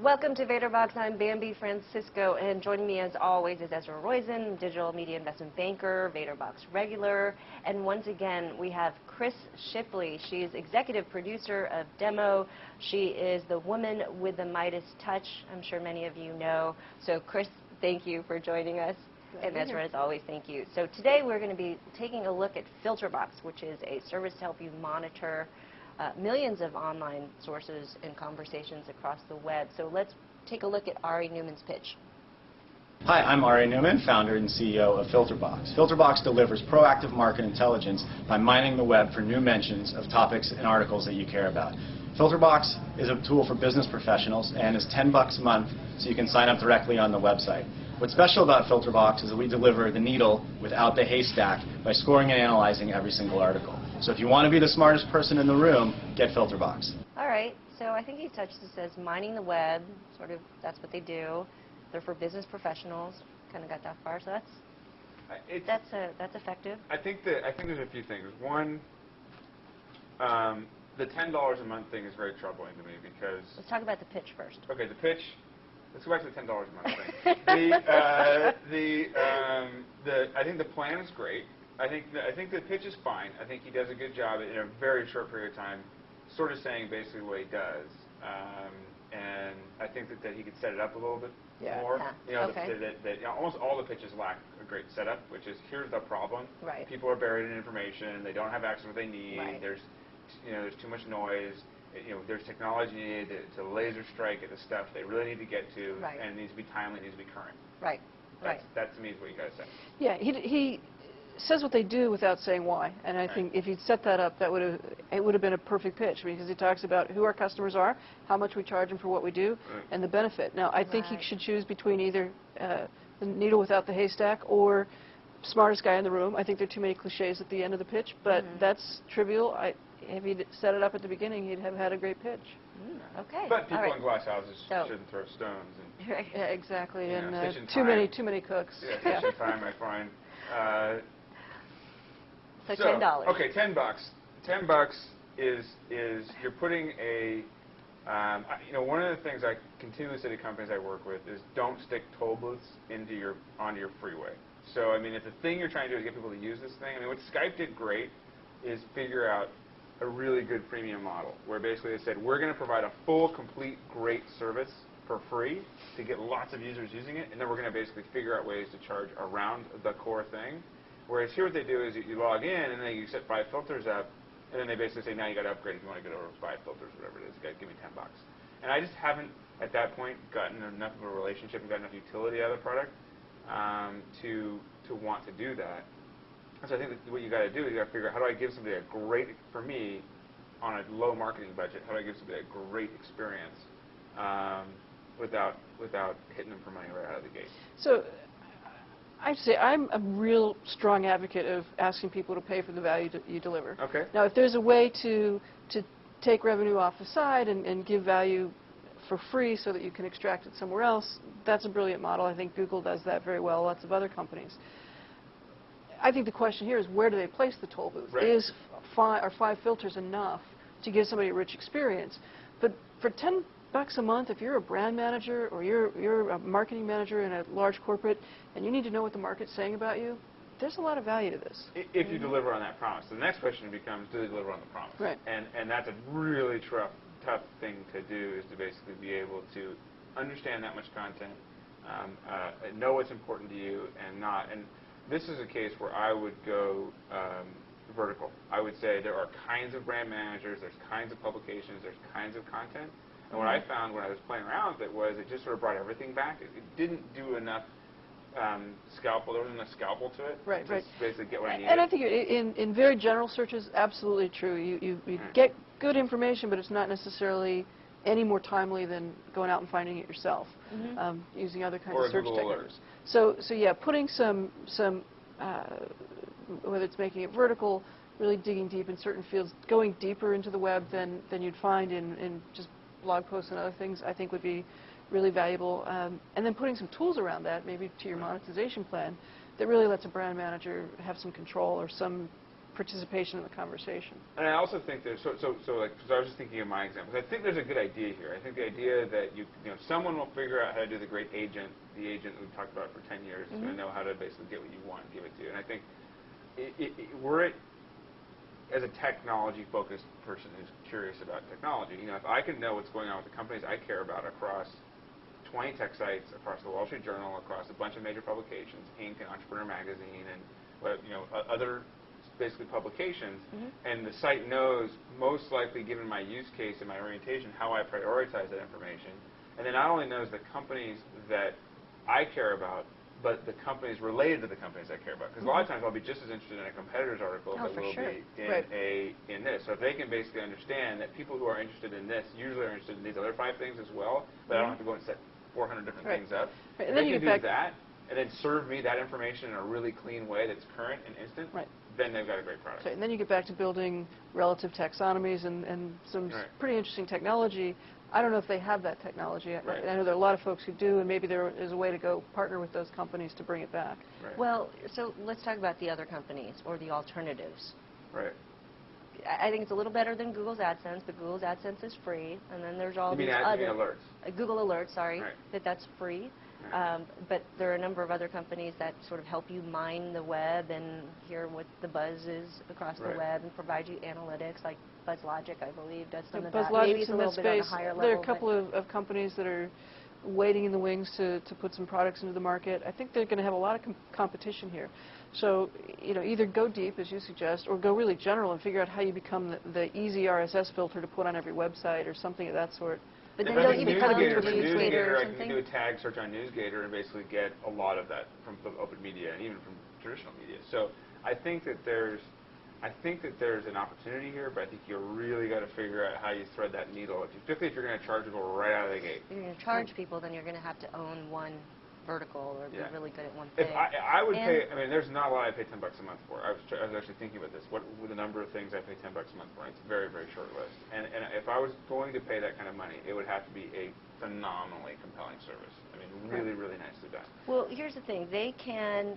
Welcome to Vator Box. I'm Bambi Francisco, and joining me as always is Ezra Roizen, digital media investment banker, Vator Box regular, and once again we have Chris Shipley. She's executive producer of Demo. She is the woman with the Midas touch, I'm sure many of you know. So Chris, thank you for joining us. And Ezra, as always, thank you. So today we're going to be taking a look at Filtrbox, which is a service to help you monitor millions of online sources and conversations across the web. So let's take a look at Ari Newman's pitch. Hi, I'm Ari Newman, founder and CEO of Filtrbox. Filtrbox delivers proactive market intelligence by mining the web for new mentions of topics and articles that you care about. Filtrbox is a tool for business professionals and is $10 a month, so you can sign up directly on the website. What's special about Filtrbox is that we deliver the needle without the haystack by scoring and analyzing every single article. So if you want to be the smartest person in the room, get Filtrbox. All right, so I think he touched this as mining the web, sort of that's what they do. They're for business professionals, kind of got that far, so that's effective. I think there's a few things. One, the $10 a month thing is very troubling to me because... Let's talk about the pitch first. Okay, the pitch. Let's go back to the $10 a month thing. I think the plan is great. I think the pitch is fine. I think he does a good job in a very short period of time, sort of saying basically what he does. And I think that he could set it up a little bit more. Yeah. You know, almost all the pitches lack a great setup, which is here's the problem. Right. People are buried in information. They don't have access to what they need. Right. There's too much noise. There's technology needed to laser strike at the stuff they really need to get to, right. and it needs to be timely, it needs to be current. Right. That to me is what you guys say. Yeah, he says what they do without saying why, and I think if he'd set that up, it would have been a perfect pitch because he talks about who our customers are, how much we charge them for what we do, and the benefit. Now, I think he should choose between either the needle without the haystack or smartest guy in the room. I think there are too many cliches at the end of the pitch, but that's trivial. If he'd set it up at the beginning, he'd have had a great pitch. Okay. But people in glass houses shouldn't throw stones. Right. Yeah, exactly. And too many cooks. Yeah, station time, I find. So $10. Okay, $10. $10 is you're putting a. One of the things I continually say to companies I work with is don't stick toll booths onto your freeway. So I mean, if the thing you're trying to do is get people to use this thing, I mean, what Skype did great is figure out a really good premium model where basically they said we're going to provide a full, complete, great service for free to get lots of users using it, and then we're going to basically figure out ways to charge around the core thing. Whereas here what they do is you log in and then you set 5 filters up, and then they basically say now you got to upgrade if you want to get over 5 filters, whatever it is. You got to give me $10. And I just haven't at that point gotten enough of a relationship and got enough utility out of the product to want to do that. So I think that what you got to do is you got to figure out how do I give somebody a great, for me, on a low marketing budget, how do I give somebody a great experience without hitting them for money right out of the gate? So I'd say I'm a real strong advocate of asking people to pay for the value that you deliver. Okay. Now, if there's a way to take revenue off the side and give value for free so that you can extract it somewhere else, that's a brilliant model. I think Google does that very well, lots of other companies. I think the question here is where do they place the toll booth? Right. Are 5 filters enough to give somebody a rich experience? But for $10 a month, if you're a brand manager or you're a marketing manager in a large corporate and you need to know what the market's saying about you, there's a lot of value to this. If you deliver on that promise. The next question becomes, do they deliver on the promise? Right. And that's a really tough thing to do, is to basically be able to understand that much content, know what's important to you and not. And this is a case where I would go vertical. I would say there are kinds of brand managers, there's kinds of publications, there's kinds of content. And what I found when I was playing around with it was it just sort of brought everything back. It didn't do enough scalpel. There wasn't enough scalpel to it. Right. To basically get what I needed. And I think in very general searches, absolutely true. You get good information, but it's not necessarily any more timely than going out and finding it yourself, using other kinds of search techniques. So yeah, putting some whether it's making it vertical, really digging deep in certain fields, going deeper into the web than you'd find in just blog posts and other things, I think would be really valuable. And then putting some tools around that, maybe to your monetization plan, that really lets a brand manager have some control or some participation in the conversation. And I also think there's, so I was just thinking of my examples. I think there's a good idea here. I think the idea that someone will figure out how to do the great agent, the agent we've talked about for 10 years, is going to know how to basically get what you want and give it to you. And I think as a technology-focused person who's curious about technology, if I can know what's going on with the companies I care about across 20 tech sites, across the Wall Street Journal, across a bunch of major publications, Inc. and Entrepreneur Magazine, and other basically publications, and the site knows, most likely given my use case and my orientation, how I prioritize that information, and then not only knows the companies that I care about, but the companies related to the companies I care about. Because a lot of times I'll be just as interested in a competitor's article that will be in this. So if they can basically understand that people who are interested in this usually are interested in these other 5 things as well, but I don't have to go and set 400 different things up. If they can do that, and then serve me that information in a really clean way that's current and instant, then they've got a great product. And then you get back to building relative taxonomies and some pretty interesting technology. I don't know if they have that technology. I know there are a lot of folks who do, and maybe there is a way to go partner with those companies to bring it back. Well, so let's talk about the other companies or the alternatives. I think it's a little better than Google's AdSense, but Google's AdSense is free, and then there's all these other alerts. Google Alerts, sorry, that's free. But there are a number of other companies that sort of help you mine the web and hear what the buzz is across the web and provide you analytics, like BuzzLogic, I believe, does some of that. Maybe it's a little bit on a higher level. There are a couple of companies that are waiting in the wings to put some products into the market. I think they're going to have a lot of competition here. So, either go deep, as you suggest, or go really general and figure out how you become the easy RSS filter to put on every website or something of that sort. But then don't you become Newsgator, I can do a tag search on Newsgator and basically get a lot of that from open media and even from traditional media. So I think that there's an opportunity here, but I think you really got to figure out how you thread that needle, particularly if you're going to charge people right out of the gate. If you're going to charge people, then you're going to have to own one vertical or be really good at one thing. If I would pay, there's not a lot I pay $10 a month for. I was actually thinking about this. What were the number of things I pay $10 a month for? It's a very, very short list. And if I was going to pay that kind of money, it would have to be a phenomenally compelling service. Really, really nicely done. Well, here's the thing.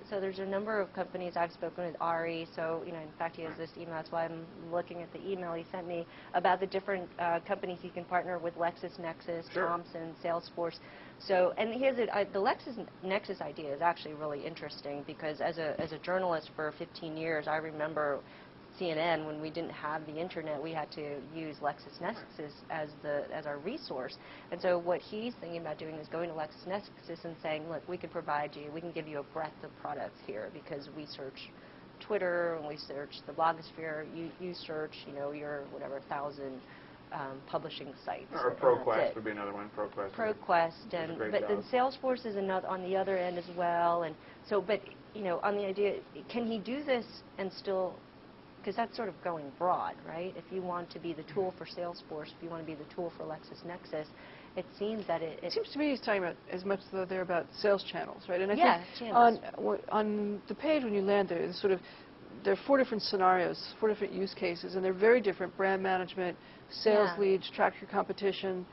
So there's a number of companies. I've spoken with Ari, so, in fact, he has this email. That's why I'm looking at the email he sent me about the different companies he can partner with, LexisNexis, Thomson, Salesforce. So, and here's it. The LexisNexis idea is actually really interesting because as a journalist for 15 years, I remember CNN, when we didn't have the internet, we had to use LexisNexis as our resource. And so what he's thinking about doing is going to LexisNexis and saying, look, we can provide you, we can give you a breadth of products here because we search Twitter and we search the blogosphere. You search, your whatever 1,000 publishing sites. Or ProQuest would be another one. ProQuest, but then Salesforce is another on the other end as well. And so, but on the idea, can he do this and still? Because that's sort of going broad, right? If you want to be the tool for Salesforce, if you want to be the tool for LexisNexis, it seems that it seems to me he's talking about as much though they're about sales channels, right? And I think on the page when you land there, there are 4 different scenarios, 4 different use cases, and they're very different: brand management, sales leads, track your competition.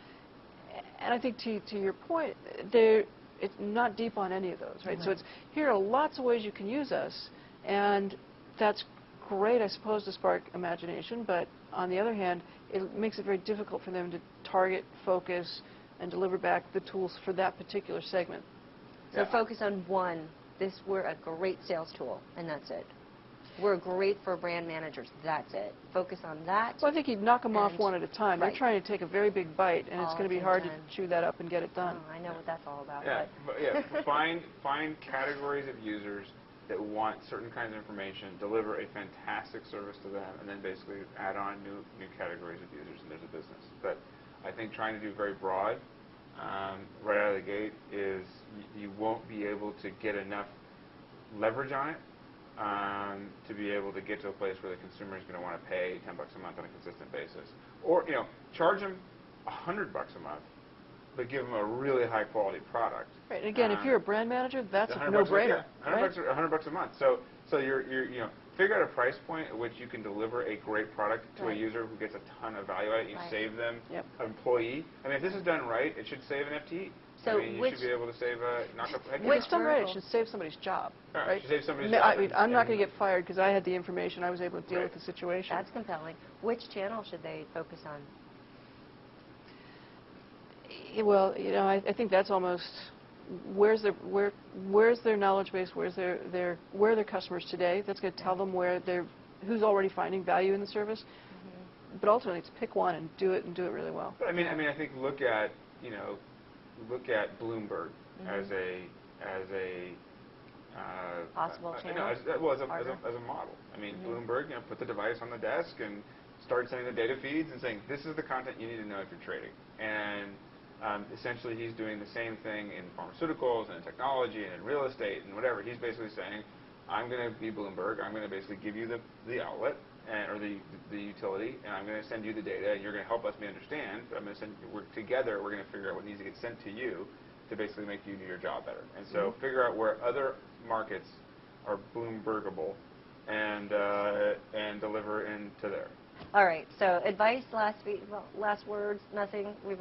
And I think to your point, it's not deep on any of those, right? So here are lots of ways you can use us, and that's great, I suppose, to spark imagination, but on the other hand, it makes it very difficult for them to target, focus, and deliver back the tools for that particular segment. So focus on one. We're a great sales tool, and that's it. We're great for brand managers. That's it. Focus on that. Well, I think you'd knock them off one at a time. They're trying to take a very big bite, and it's going to be hard to chew that up and get it done. I know what that's all about. Find categories of users that want certain kinds of information, deliver a fantastic service to them, and then basically add on new categories of users, and there's a business. But I think trying to do very broad right out of the gate is you won't be able to get enough leverage on it to be able to get to a place where the consumer is going to want to pay $10 a month on a consistent basis. Or, charge them $100 a month, but give them a really high quality product. Right. And again, if you're a brand manager, that's a no-brainer. $100 a month. So you're figure out a price point at which you can deliver a great product to a user who gets a ton of value out of it. You save them an employee. If this is done right, it should save an FTE. So I mean, you should be able to save knock up If Which it's done right, it vertical? should save somebody's job, Right, right? should save somebody's I job mean, and- I'm not and- going to get fired because I had the information. I was able to deal Right. with the situation. That's compelling. Which channel should they focus on? Well, you know, I think that's almost where's their knowledge base, where are their customers today. That's going to tell them who's already finding value in the service. But ultimately, it's pick one and do it really well. But I mean, I think look at Bloomberg as a Possible channel? as a model. I mean, Bloomberg, put the device on the desk and started sending the data feeds and saying, this is the content you need to know if you're trading. And essentially, he's doing the same thing in pharmaceuticals and in technology and in real estate and whatever. He's basically saying, I'm going to be Bloomberg. I'm going to basically give you the outlet or the utility, and I'm going to send you the data, and you're going to help me understand. But I'm going to together. We're going to figure out what needs to get sent to you to basically make you do your job better. And so figure out where other markets are Bloombergable and deliver into there. All right. So advice, last words, nothing. We've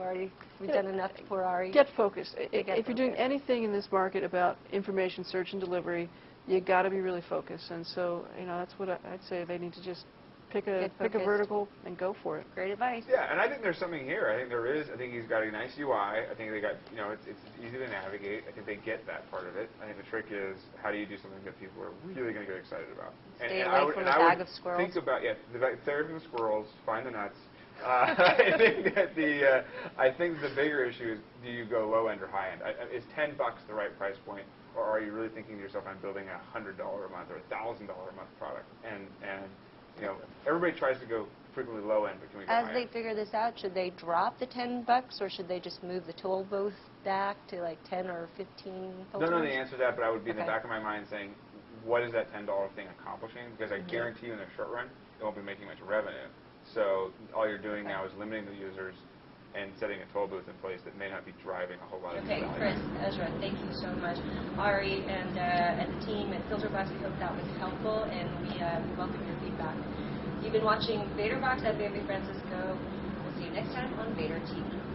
done enough for Ari. Get focused. If you're doing anything in this market about information search and delivery, you got to be really focused. And so, that's what I'd say. They need to just pick a vertical and go for it. Great advice. Yeah, and I think there's something here. I think there is. I think he's got a nice UI. I think they got, it's easy to navigate. I think they get that part of it. I think the trick is, how do you do something that people are really going to get excited about? Stay away from the bag of squirrels. Think about, stay away from the squirrels, find the nuts. I think that I think the bigger issue is, do you go low end or high end? Is $10 the right price point, or are you really thinking to yourself, I'm building a $100 a month or $1,000 a month product? And everybody tries to go frequently low end, but can we go high As end? they figure this out, should they drop the $10, or should they just move the toll booth back to like 10 or 15 filters? Don't know the answer to that, but I would be in the Okay. back of my mind saying, what is that $10 thing accomplishing? Because I guarantee you in the short run, it won't be making much revenue. So all you're doing now is limiting the users and setting a toll booth in place that may not be driving a whole lot of Okay, value. Chris, Ezra, thank you so much. Ari and the team at Filtrbox, we hope that was helpful, and we welcome your feedback. You've been watching Vator Box at Bambi Francisco. We'll see you next time on Vator TV.